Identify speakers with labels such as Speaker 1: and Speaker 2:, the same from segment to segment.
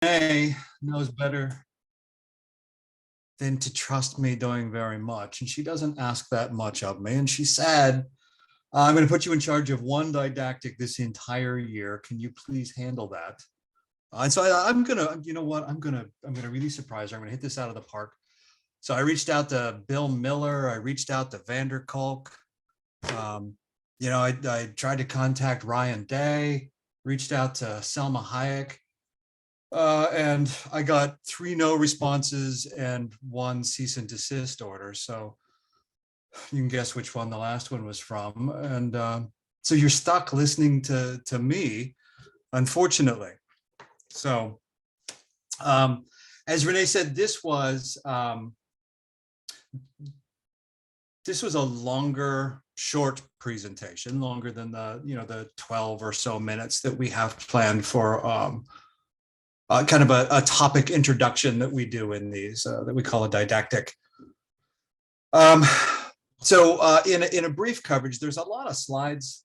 Speaker 1: Renee knows better than to trust me doing very much, and she doesn't ask that much of me. And she said, "I'm going to put you in charge of one didactic this entire year. Can you please handle that?" And so I'm gonna, you know what? I'm gonna really surprise her. I'm gonna hit this out of the park. So I reached out to Bill Miller. I reached out to Vanderkolk. Um, I tried to contact Ryan Day. Reached out to Selma Hayek. And I got 3 no responses and 1 cease and desist order. So you can guess which one the last one was from. And so you're stuck listening to me, unfortunately. So as Renee said, this was a longer, short presentation, longer than the 12 or so minutes that we have planned for kind of a topic introduction that we do in these that we call a didactic. So in a brief coverage, there's a lot of slides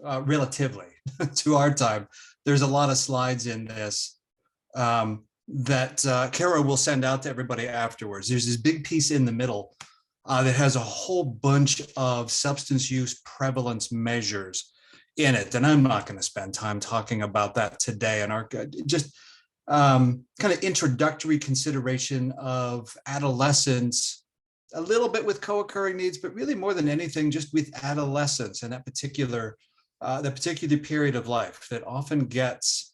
Speaker 1: relatively to our time. There's a lot of slides in this that Kara will send out to everybody afterwards. There's this big piece in the middle that has a whole bunch of substance use prevalence measures in it. And I'm not going to spend time talking about that today. And our just kind of introductory consideration of adolescence, a little bit with co-occurring needs, but really more than anything, just with adolescence and that particular period of life that often gets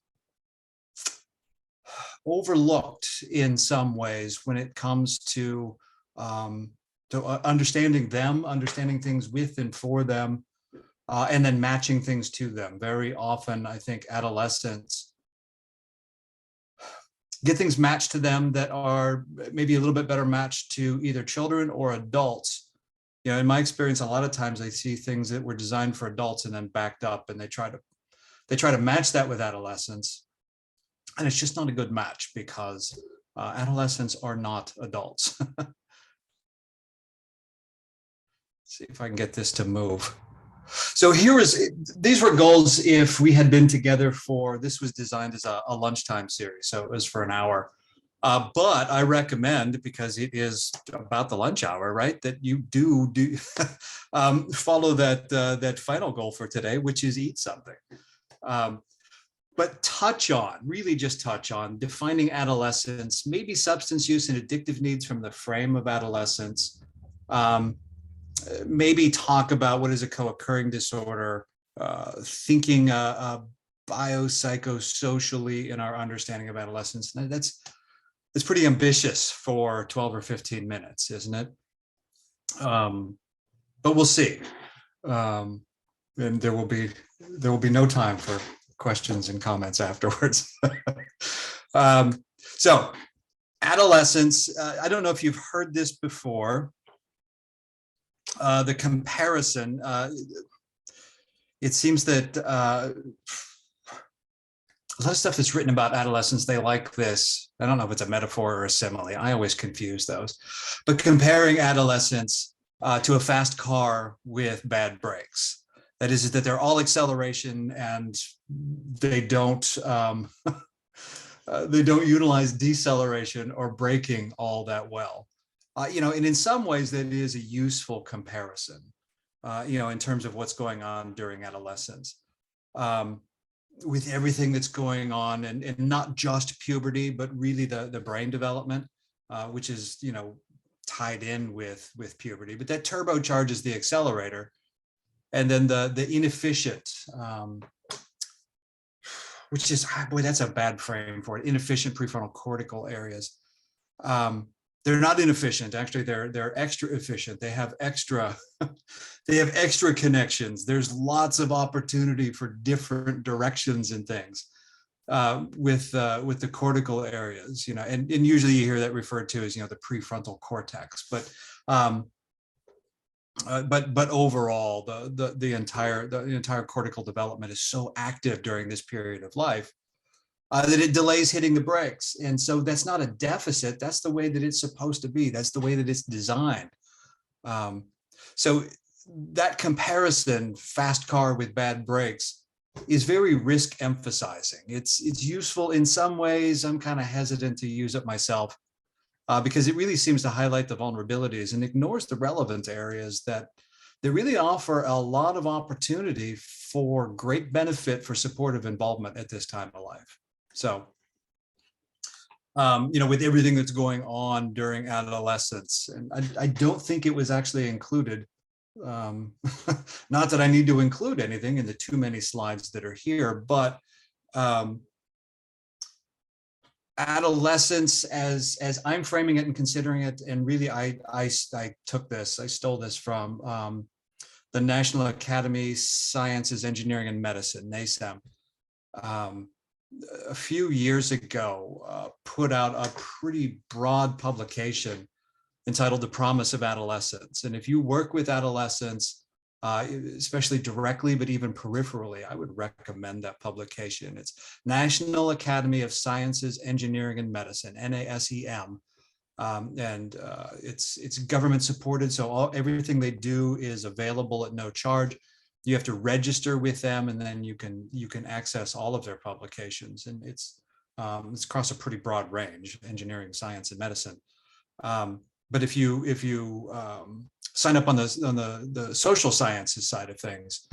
Speaker 1: overlooked in some ways when it comes to understanding them, understanding things with and for them, and then matching things to them. Very often, I think adolescents get things matched to them that are maybe a little bit better matched to either children or adults. In my experience, a lot of times I see things that were designed for adults and then backed up, and they try to match that with adolescents. And it's just not a good match because adolescents are not adults. See if I can get this to move. So these were goals if we had been together this was designed as a lunchtime series. So it was for an hour. But I recommend, because it is about the lunch hour, right, that you do follow that final goal for today, which is eat something. But really just touch on defining adolescence, maybe substance use and addictive needs from the frame of adolescence. Maybe talk about what is a co-occurring disorder, thinking biopsychosocially in our understanding of adolescence. That's pretty ambitious for 12 or 15 minutes, isn't it? But we'll see. And there will be no time for questions and comments afterwards. So adolescence, I don't know if you've heard this before. The comparison, it seems that a lot of stuff that's written about adolescence, they like this. I don't know if it's a metaphor or a simile. I always confuse those. But comparing adolescence to a fast car with bad brakes. That is that they're all acceleration and they don't utilize deceleration or braking all that well. And in some ways that is a useful comparison, in terms of what's going on during adolescence, with everything that's going on and not just puberty, but really the brain development, which is, tied in with puberty, but that turbocharges the accelerator. And then the inefficient, which is, boy, that's a bad frame for it, inefficient prefrontal cortical areas. They're not inefficient. Actually, they're extra efficient. They have extra connections. There's lots of opportunity for different directions and things with the cortical areas, and usually you hear that referred to as, the prefrontal cortex. But overall, the entire cortical development is so active during this period of life that it delays hitting the brakes. And so that's not a deficit. That's the way that it's supposed to be. That's the way that it's designed. So that comparison, fast car with bad brakes, is very risk emphasizing. It's useful in some ways. I'm kind of hesitant to use it myself because it really seems to highlight the vulnerabilities and ignores the relevant areas that really offer a lot of opportunity for great benefit for supportive involvement at this time of life. So, with everything that's going on during adolescence, and I don't think it was actually included. Not that I need to include anything in the too many slides that are here, but adolescence, as I'm framing it and considering it, and really I stole this from the National Academy Sciences, Engineering, and Medicine, NASEM, a few years ago, put out a pretty broad publication entitled The Promise of Adolescence. And if you work with adolescents, especially directly, but even peripherally, I would recommend that publication. It's National Academy of Sciences, Engineering, and Medicine, NASEM. And it's government supported, so everything they do is available at no charge. You have to register with them, and then you can access all of their publications. And it's across a pretty broad range: engineering, science, and medicine. But if you sign up on the social sciences side of things,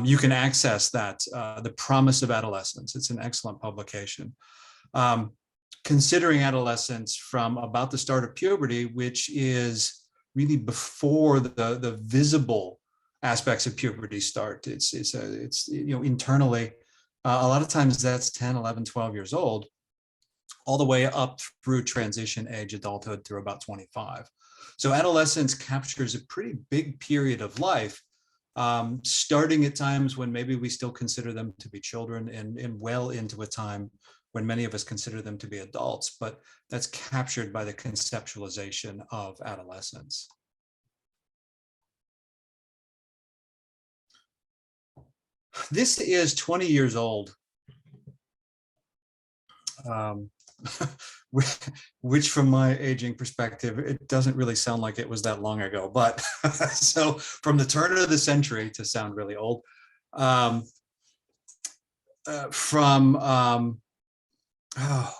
Speaker 1: you can access that, The Promise of Adolescence. It's an excellent publication. Considering adolescence from about the start of puberty, which is really before the visible aspects of puberty start. It's internally, a lot of times that's 10, 11, 12 years old, all the way up through transition age, adulthood, through about 25. So adolescence captures a pretty big period of life, starting at times when maybe we still consider them to be children, and well into a time when many of us consider them to be adults, but that's captured by the conceptualization of adolescence. This is 20 years old, which from my aging perspective, it doesn't really sound like it was that long ago, but so from the turn of the century, to sound really old,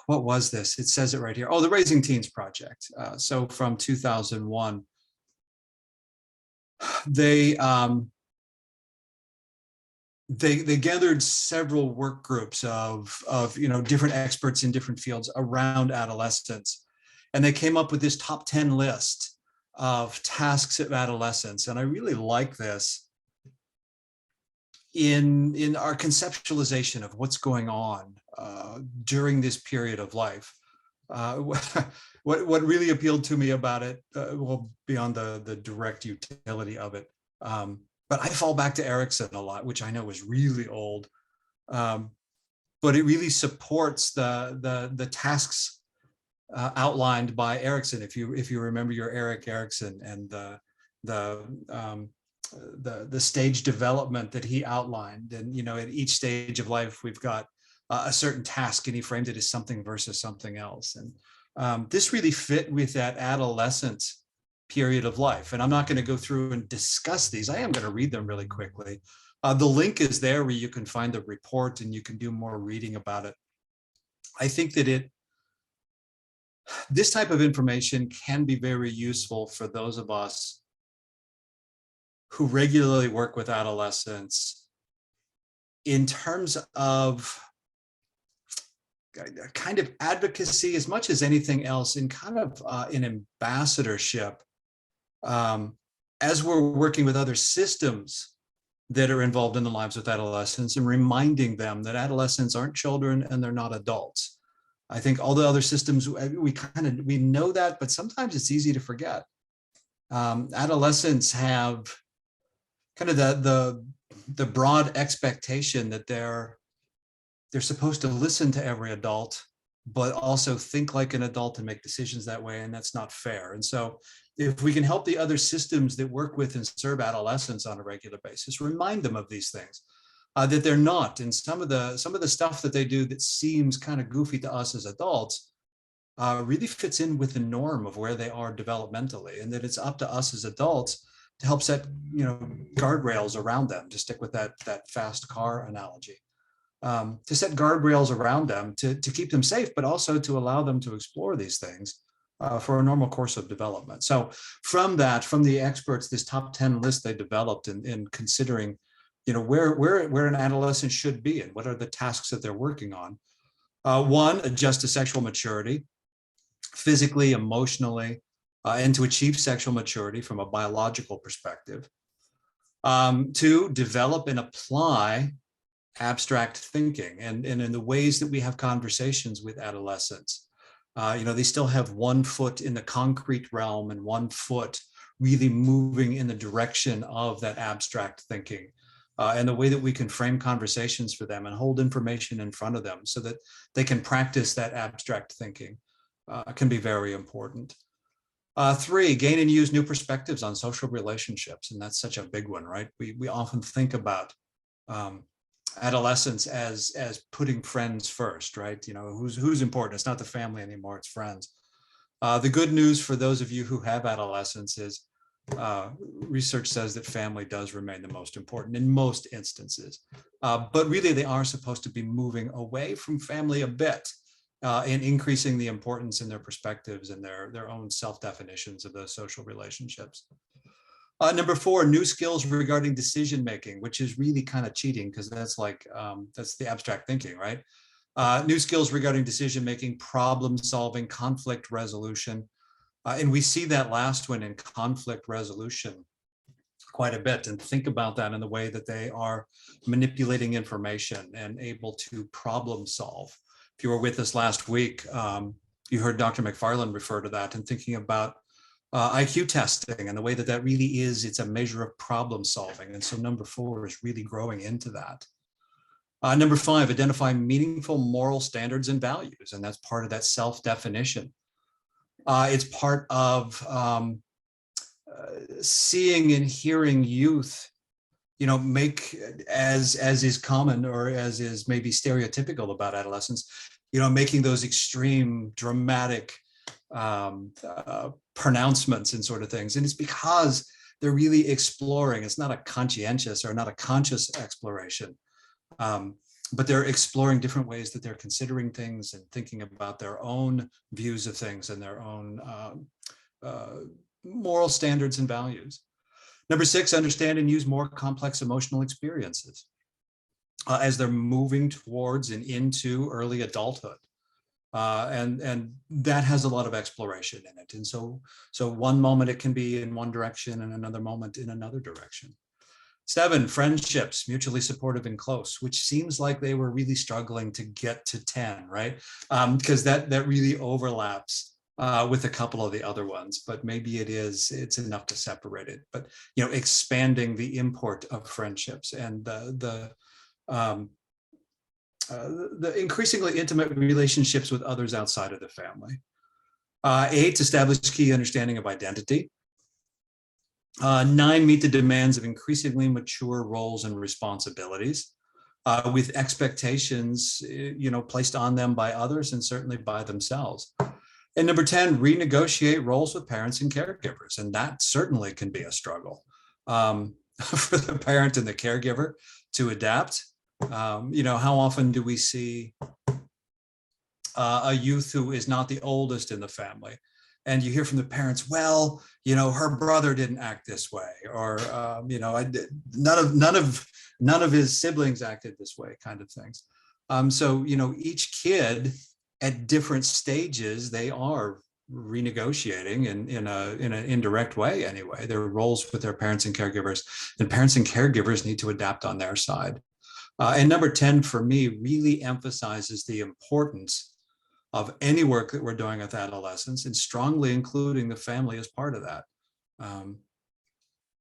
Speaker 1: what was this? It says it right here. Oh, the Raising Teens Project. So from 2001, they gathered several work groups of different experts in different fields around adolescence, and they came up with this top 10 list of tasks of adolescence. And I really like this in our conceptualization of what's going on during this period of life. What really appealed to me about it, well, beyond the direct utility of it, but I fall back to Erickson a lot, which I know is really old, but it really supports the tasks outlined by Erickson. If you remember your Erik Erikson and the stage development that he outlined, and at each stage of life we've got a certain task, and he framed it as something versus something else. And this really fit with that adolescent period of life. And I'm not going to go through and discuss these. I am going to read them really quickly. The link is there where you can find the report and you can do more reading about it. I think that this type of information can be very useful for those of us who regularly work with adolescents in terms of kind of advocacy, as much as anything else, in kind of an ambassadorship, as we're working with other systems that are involved in the lives of adolescents, and reminding them that adolescents aren't children and they're not adults. I think all the other systems, we know that, but sometimes it's easy to forget. Adolescents have kind of the broad expectation that they're supposed to listen to every adult, but also think like an adult and make decisions that way, and that's not fair. And so if we can help the other systems that work with and serve adolescents on a regular basis, remind them of these things, that they're not, and some of the stuff that they do that seems kind of goofy to us as adults really fits in with the norm of where they are developmentally, and that it's up to us as adults to help set, guardrails around them, to stick with that fast car analogy. To set guardrails around them to keep them safe, but also to allow them to explore these things for a normal course of development. So from the experts, this top 10 list they developed in considering, where an adolescent should be and what are the tasks that they're working on. One, adjust to sexual maturity, physically, emotionally, and to achieve sexual maturity from a biological perspective. Two, develop and apply abstract thinking and in the ways that we have conversations with adolescents. They still have one foot in the concrete realm and one foot really moving in the direction of that abstract thinking. And the way that we can frame conversations for them and hold information in front of them so that they can practice that abstract thinking can be very important. Three, gain and use new perspectives on social relationships. And that's such a big one, right? We often think about adolescence as putting friends first, right? Who's important? It's not the family anymore, it's friends. The good news for those of you who have adolescents is research says that family does remain the most important in most instances. But really they are supposed to be moving away from family a bit and increasing the importance in their perspectives and their own self-definitions of those social relationships. Number four, new skills regarding decision-making, which is really kind of cheating because that's that's the abstract thinking, right? New skills regarding decision-making, problem-solving, conflict resolution. And we see that last one in conflict resolution quite a bit, and think about that in the way that they are manipulating information and able to problem solve. If you were with us last week, you heard Dr. McFarland refer to that and thinking about IQ testing and the way that really is, it's a measure of problem solving. And so number four is really growing into that. Number five, identify meaningful moral standards and values. And that's part of that self-definition. It's part of seeing and hearing youth, make, as is common or as is maybe stereotypical about adolescents, making those extreme dramatic pronouncements and sort of things. And it's because they're really exploring. It's not a conscientious or not a conscious exploration, but they're exploring different ways that they're considering things and thinking about their own views of things and their own moral standards and values. Number six, understand and use more complex emotional experiences as they're moving towards and into early adulthood. And that has a lot of exploration in it. And so one moment it can be in one direction and another moment in another direction. Seven, friendships, mutually supportive and close, which seems like they were really struggling to get to 10, right? Because that really overlaps with a couple of the other ones, but maybe it's enough to separate it. But, expanding the import of friendships and the increasingly intimate relationships with others outside of the family. 8, establish key understanding of identity. 9, meet the demands of increasingly mature roles and responsibilities with expectations, placed on them by others and certainly by themselves. And number 10, renegotiate roles with parents and caregivers. And that certainly can be a struggle for the parent and the caregiver to adapt. How often do we see a youth who is not the oldest in the family? And you hear from the parents, well, her brother didn't act this way, or none of his siblings acted this way, kind of things. So each kid at different stages, they are renegotiating in an indirect way anyway, their roles with their parents and caregivers, and parents and caregivers need to adapt on their side. And number 10 for me really emphasizes the importance of any work that we're doing with adolescents and strongly including the family as part of that.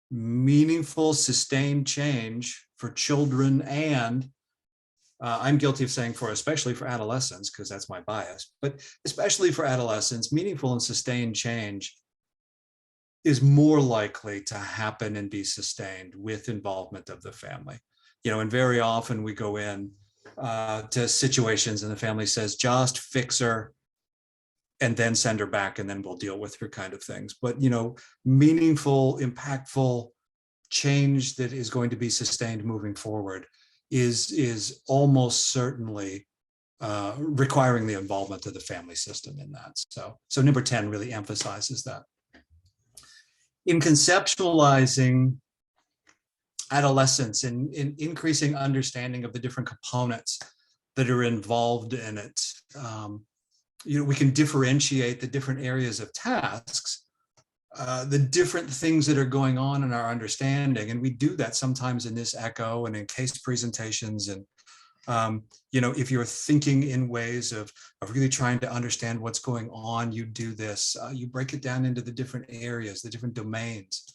Speaker 1: Meaningful, sustained change for children and I'm guilty of saying especially for adolescents, because that's my bias, but especially for adolescents, meaningful and sustained change is more likely to happen and be sustained with involvement of the family. And very often we go in to situations and the family says, just fix her, and then send her back, and then we'll deal with her kind of things. But, meaningful, impactful change that is going to be sustained moving forward is almost certainly requiring the involvement of the family system in that. So number 10 really emphasizes that. In conceptualizing adolescence and in increasing understanding of the different components that are involved in it, we can differentiate the different areas of tasks, the different things that are going on in our understanding. And we do that sometimes in this echo and in case presentations. And, if you're thinking in ways of really trying to understand what's going on, you do this, you break it down into the different areas, the different domains,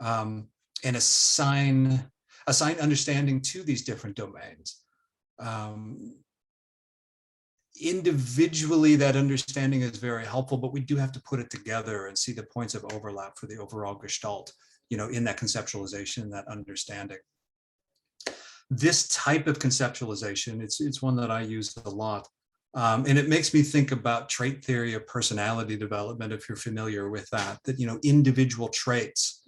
Speaker 1: and assign understanding to these different domains. Individually, that understanding is very helpful, but we do have to put it together and see the points of overlap for the overall gestalt, in that conceptualization and that understanding. This type of conceptualization, it's one that I use a lot. And it makes me think about trait theory of personality development, if you're familiar with that, individual traits.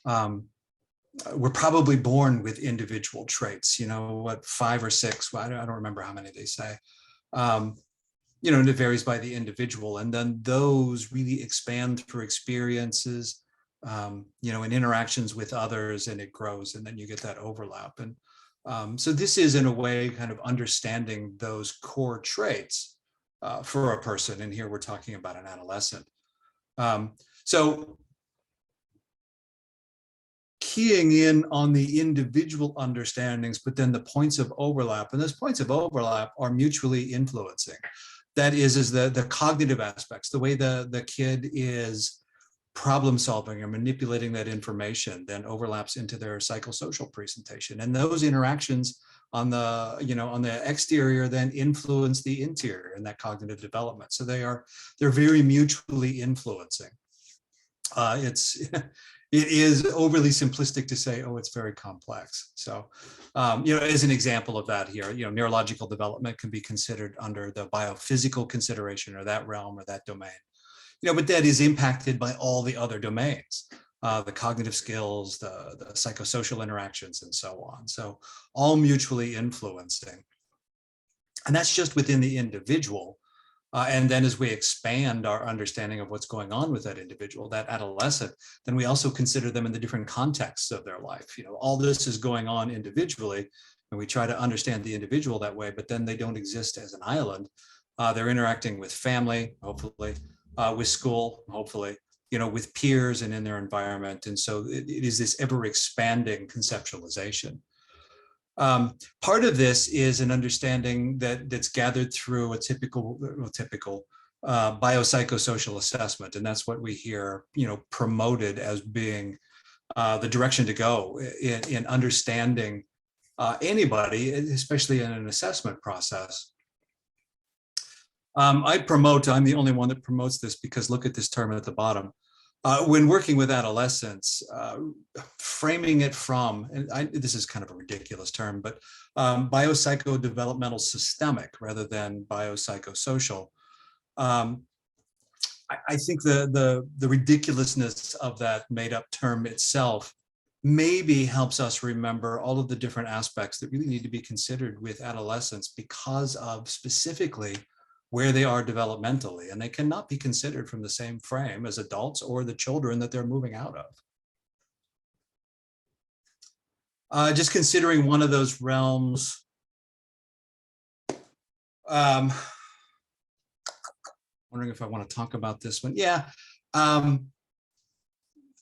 Speaker 1: We're probably born with individual traits, 5 or 6, I don't remember how many they say. And it varies by the individual. And then those really expand through experiences, and interactions with others, and it grows, and then you get that overlap. And so this is, in a way, kind of understanding those core traits for a person. And here we're talking about an adolescent. So keying in on the individual understandings, but then the points of overlap, and those points of overlap are mutually influencing. That is the cognitive aspects, the way the kid is problem solving or manipulating that information, then overlaps into their psychosocial presentation. And those interactions on the exterior then influence the interior in that cognitive development. So they're very mutually influencing. It is overly simplistic to say, oh, it's very complex. So, as an example of that here, neurological development can be considered under the biophysical consideration, or that realm, or that domain. But that is impacted by all the other domains, the cognitive skills, the psychosocial interactions, and so on. So all mutually influencing. And that's just within the individual. And then as we expand our understanding of what's going on with that individual, that adolescent, then we also consider them in the different contexts of their life. All this is going on individually, and we try to understand the individual that way, but then they don't exist as an island. They're interacting with family, hopefully, with school, hopefully, with peers and in their environment. And so it is this ever expanding conceptualization. Part of this is an understanding that's gathered through a typical biopsychosocial assessment. And that's what we hear, promoted as being the direction to go in understanding anybody, especially in an assessment process. I'm the only one that promotes this, because look at this term at the bottom. When working with adolescents, framing it from, and this is kind of a ridiculous term, but biopsychodevelopmental systemic rather than biopsychosocial. I think the ridiculousness of that made up term itself maybe helps us remember all of the different aspects that really need to be considered with adolescents, because of specifically where they are developmentally, and they cannot be considered from the same frame as adults or the children that they're moving out of. Just considering one of those realms, wondering if I want to talk about this one. Yeah,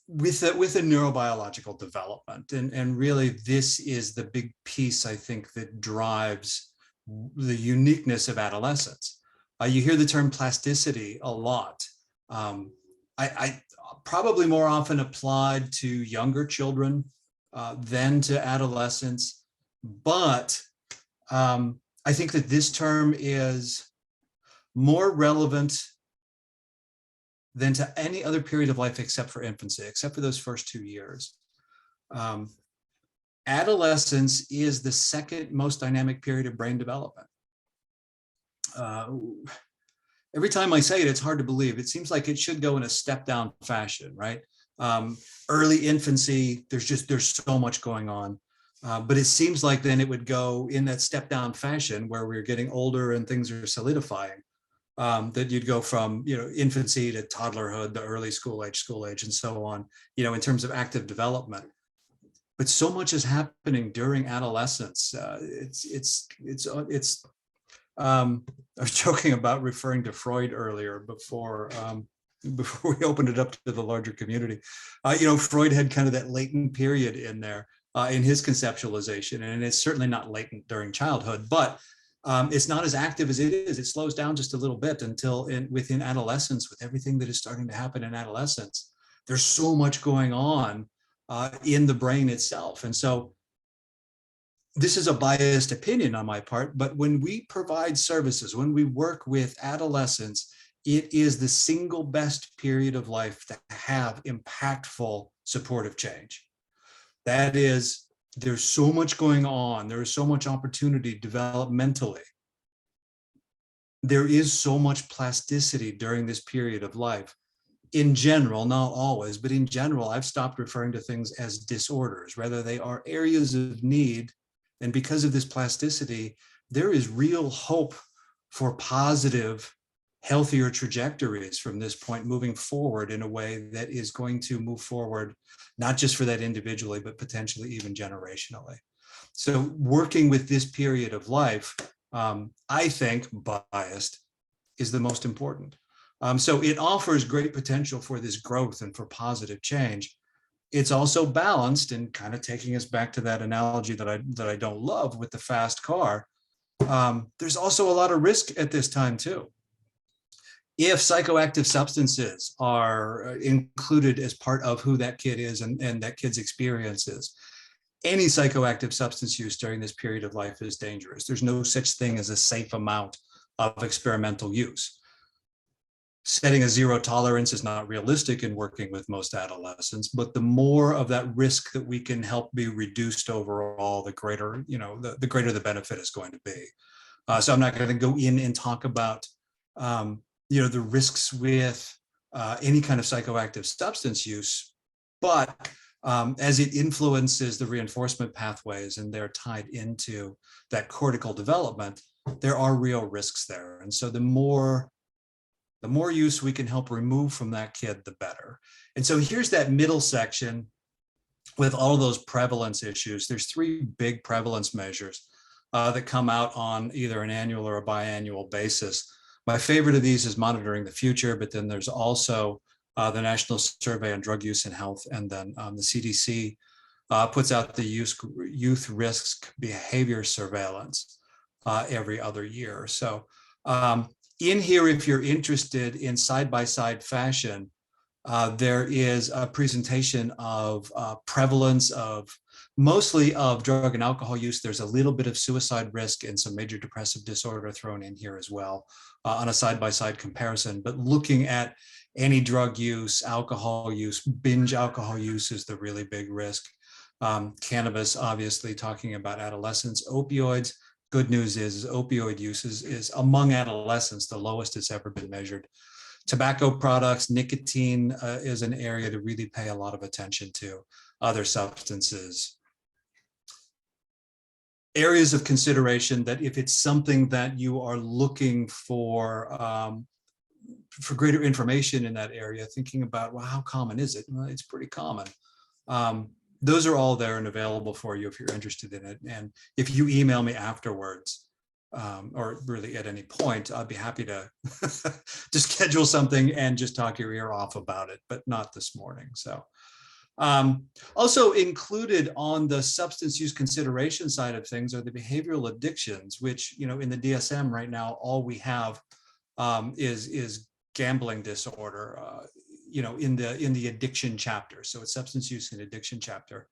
Speaker 1: with a neurobiological development, and really this is the big piece, I think, that drives the uniqueness of adolescence. You hear the term plasticity a lot. I probably more often applied to younger children than to adolescents, but I think that this term is more relevant than to any other period of life except for infancy, except for those first 2 years. Adolescence is the second most dynamic period of brain development. every time I say it, it's hard to believe. It seems like it should go in a step down fashion, right? Early infancy, there's so much going on. But it seems like then it would go in that step down fashion where we're getting older and things are solidifying. That you'd go from, infancy to toddlerhood, the early school age, and so on, in terms of active development. But so much is happening during adolescence. I was joking about referring to Freud earlier before we opened it up to the larger community. Freud had kind of that latent period in there in his conceptualization, and it's certainly not latent during childhood, but it's not as active as it is. It slows down just a little bit until within adolescence, with everything that is starting to happen in adolescence. There's so much going on in the brain itself. And so this is a biased opinion on my part, but when we provide services, when we work with adolescents, it is the single best period of life to have impactful supportive change. That is, there's so much going on. There is so much opportunity developmentally. There is so much plasticity during this period of life. In general, not always, but in general, I've stopped referring to things as disorders. Rather, they are areas of need. And because of this plasticity, there is real hope for positive, healthier trajectories from this point moving forward in a way that is going to move forward, not just for that individually, but potentially even generationally. So working with this period of life, I think, biased, is the most important. So it offers great potential for this growth and for positive change. It's also balanced, and kind of taking us back to that analogy that I don't love with the fast car. There's also a lot of risk at this time too. If psychoactive substances are included as part of who that kid is and that kid's experiences, any psychoactive substance use during this period of life is dangerous. There's no such thing as a safe amount of experimental use. Setting a zero tolerance is not realistic in working with most adolescents, but the more of that risk that we can help be reduced overall, the greater, the greater the benefit is going to be. So I'm not going to go in and talk about, the risks with any kind of psychoactive substance use, but as it influences the reinforcement pathways and they're tied into that cortical development, there are real risks there. And so the more use we can help remove from that kid, the better. And so here's that middle section with all of those prevalence issues. There's 3 big prevalence measures that come out on either an annual or a biannual basis. My favorite of these is Monitoring the Future, but then there's also the National Survey on Drug Use and Health, and then the CDC puts out the Youth Risk Behavior Surveillance every other year. So in here, if you're interested in side-by-side fashion, there is a presentation of prevalence of mostly of drug and alcohol use. There's a little bit of suicide risk and some major depressive disorder thrown in here as well on a side-by-side comparison. But looking at any drug use, alcohol use, binge alcohol use is the really big risk. Cannabis, obviously, talking about adolescents. Opioids. Good news is opioid use is among adolescents the lowest it's ever been measured. Tobacco products, nicotine is an area to really pay a lot of attention to. Other substances. Areas of consideration that if it's something that you are looking for greater information in that area, thinking about, well, how common is it? Well, it's pretty common. Those are all there and available for you if you're interested in it. And if you email me afterwards, or really at any point, I'd be happy to to schedule something and just talk your ear off about it, but not this morning. So also included on the substance use consideration side of things are the behavioral addictions, which, in the DSM right now, all we have is gambling disorder, in the addiction chapter. So it's substance use and addiction chapter.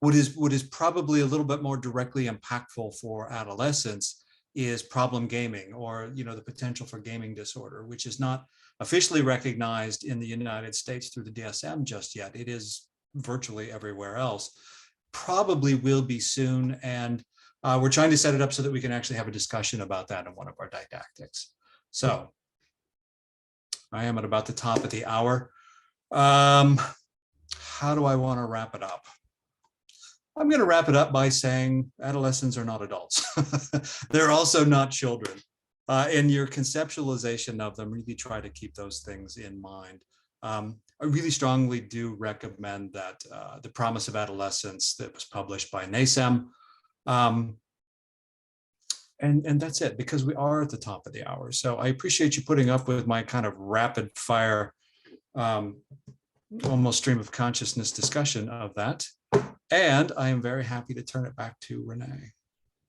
Speaker 1: What is probably a little bit more directly impactful for adolescents is problem gaming, or the potential for gaming disorder, which is not officially recognized in the United States through the DSM just yet. It is virtually everywhere else. Probably will be soon, and we're trying to set it up so that we can actually have a discussion about that in one of our didactics. So I am at about the top of the hour. How do I want to wrap it up? I'm going to wrap it up by saying adolescents are not adults. They're also not children. In your conceptualization of them, really try to keep those things in mind. I really strongly do recommend that The Promise of Adolescence that was published by NASEM. And that's it, because we are at the top of the hour. So I appreciate you putting up with my kind of rapid fire, almost stream of consciousness discussion of that. And I am very happy to turn it back to Renee.